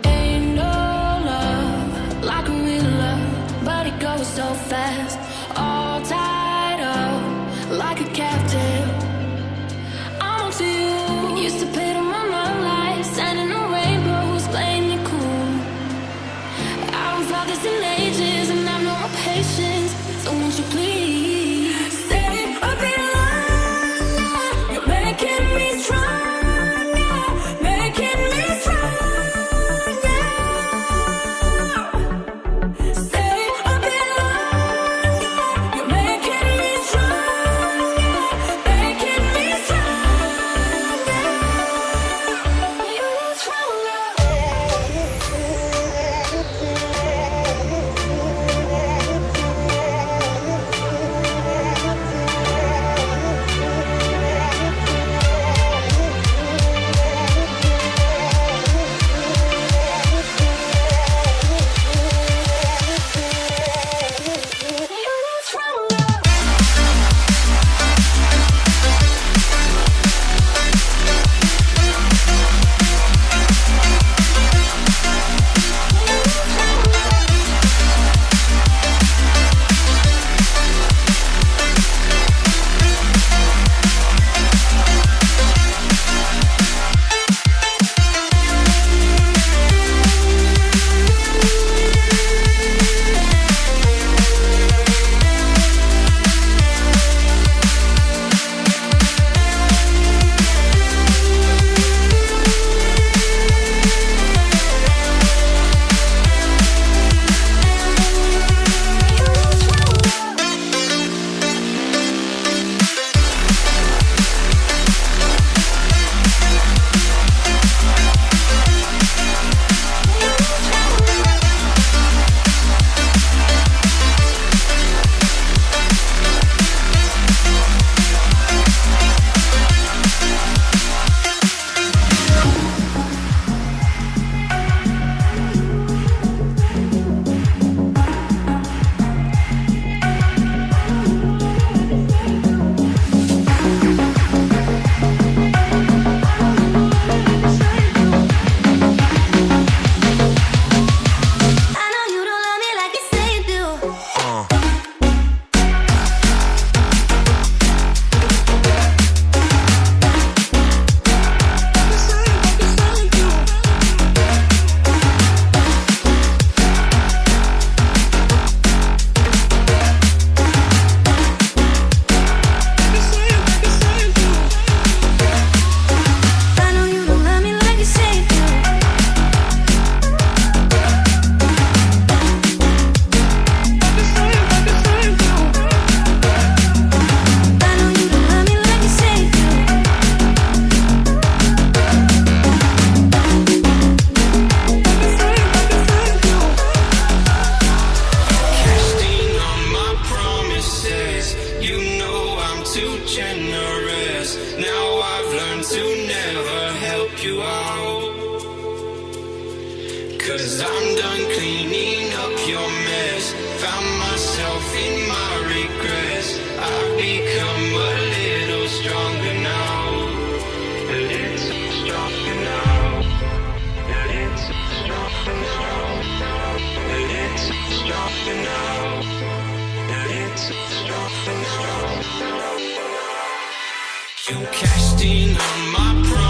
Ain't no love like a real love, but it goes so fast. All tied up like a captive. I'm on to you. Used to pay to my life, sending no rainbows, playing it cool. I was all this in ages, and I've no more patience. So won't you please stay a bit longer? You're making me stronger, making me stronger. Stay a bit longer. You're making me stronger, making me stronger. You're stronger. Cause I'm done cleaning up your mess. Found myself in my regrets. I've become a little stronger now. A little stronger now. A little stronger now. A little stronger now. A little stronger now. You cashed in on my promise.